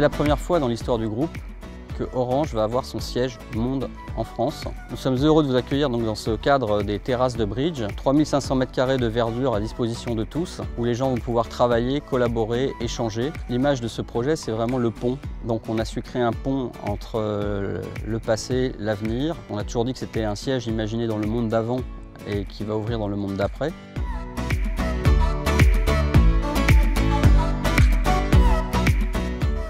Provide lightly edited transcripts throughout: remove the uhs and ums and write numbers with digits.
C'est la première fois dans l'histoire du groupe que Orange va avoir son siège monde en France. Nous sommes heureux de vous accueillir donc dans ce cadre des terrasses de Bridge. 3500 m² de verdure à disposition de tous, où les gens vont pouvoir travailler, collaborer, échanger. L'image de ce projet, c'est vraiment le pont. Donc on a su créer un pont entre le passé, l'avenir. On a toujours dit que c'était un siège imaginé dans le monde d'avant et qui va ouvrir dans le monde d'après.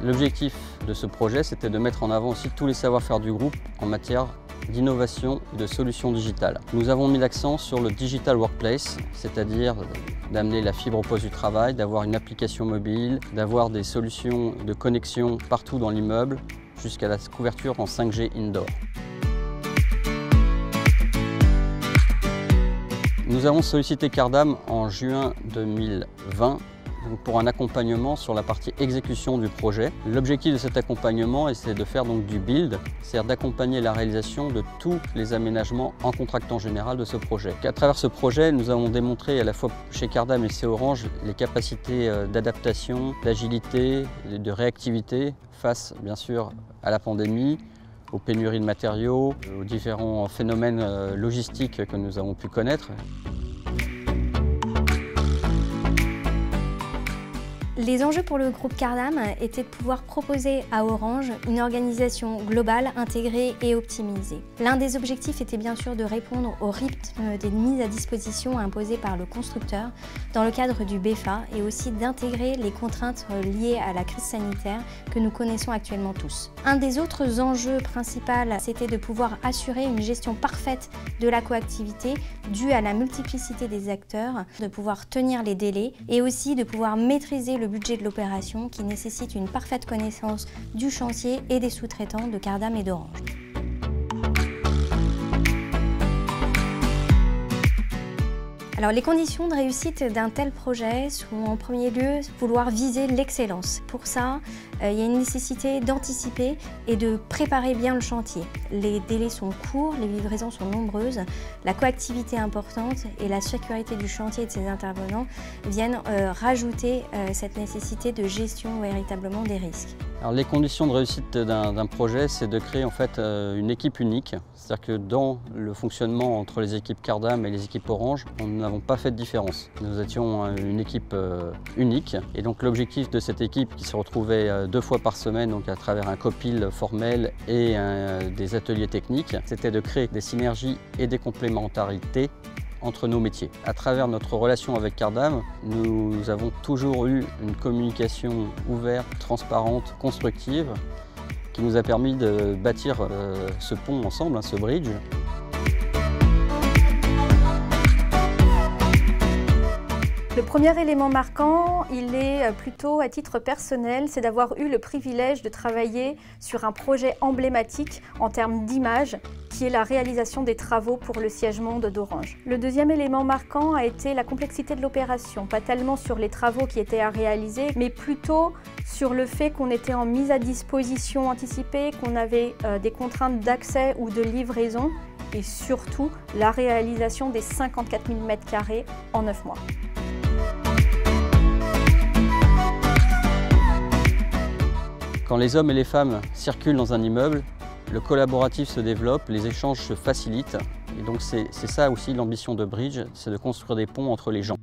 L'objectif de ce projet, c'était de mettre en avant aussi tous les savoir-faire du groupe en matière d'innovation et de solutions digitales. Nous avons mis l'accent sur le Digital Workplace, c'est-à-dire d'amener la fibre au poste du travail, d'avoir une application mobile, d'avoir des solutions de connexion partout dans l'immeuble, jusqu'à la couverture en 5G indoor. Nous avons sollicité Cardam en juin 2020 pour un accompagnement sur la partie exécution du projet. L'objectif de cet accompagnement, c'est de faire donc du build, c'est-à-dire d'accompagner la réalisation de tous les aménagements en contractant général de ce projet. À travers ce projet, nous avons démontré à la fois chez Cardam et chez Orange les capacités d'adaptation, d'agilité, de réactivité face bien sûr à la pandémie, aux pénuries de matériaux, aux différents phénomènes logistiques que nous avons pu connaître. Les enjeux pour le groupe Cardam étaient de pouvoir proposer à Orange une organisation globale, intégrée et optimisée. L'un des objectifs était bien sûr de répondre au rythme des mises à disposition imposées par le constructeur dans le cadre du BEFA et aussi d'intégrer les contraintes liées à la crise sanitaire que nous connaissons actuellement tous. Un des autres enjeux principaux, c'était de pouvoir assurer une gestion parfaite de la coactivité due à la multiplicité des acteurs, de pouvoir tenir les délais et aussi de pouvoir maîtriser le budget de l'opération qui nécessite une parfaite connaissance du chantier et des sous-traitants de Cardam et d'Orange. Alors, les conditions de réussite d'un tel projet sont en premier lieu vouloir viser l'excellence. Pour ça, il y a une nécessité d'anticiper et de préparer bien le chantier. Les délais sont courts, les livraisons sont nombreuses, la coactivité est importante et la sécurité du chantier et de ses intervenants viennent rajouter cette nécessité de gestion véritablement des risques. Alors, les conditions de réussite d'un projet, c'est de créer en fait une équipe unique. C'est-à-dire que dans le fonctionnement entre les équipes Cardam et les équipes Orange, nous n'avons pas fait de différence. Nous étions une équipe unique et donc l'objectif de cette équipe qui se retrouvait 2 fois par semaine donc à travers un copil formel et des ateliers techniques, c'était de créer des synergies et des complémentarités entre nos métiers. À travers notre relation avec Cardam, nous avons toujours eu une communication ouverte, transparente, constructive, qui nous a permis de bâtir ce pont ensemble, ce bridge. Le premier élément marquant, il est plutôt à titre personnel, c'est d'avoir eu le privilège de travailler sur un projet emblématique en termes d'image, qui est la réalisation des travaux pour le siège monde d'Orange. Le deuxième élément marquant a été la complexité de l'opération, pas tellement sur les travaux qui étaient à réaliser, mais plutôt sur le fait qu'on était en mise à disposition anticipée, qu'on avait des contraintes d'accès ou de livraison, et surtout la réalisation des 54 000 m² en 9 mois. Quand les hommes et les femmes circulent dans un immeuble, le collaboratif se développe, les échanges se facilitent. Et donc c'est ça aussi l'ambition de Bridge, c'est de construire des ponts entre les gens.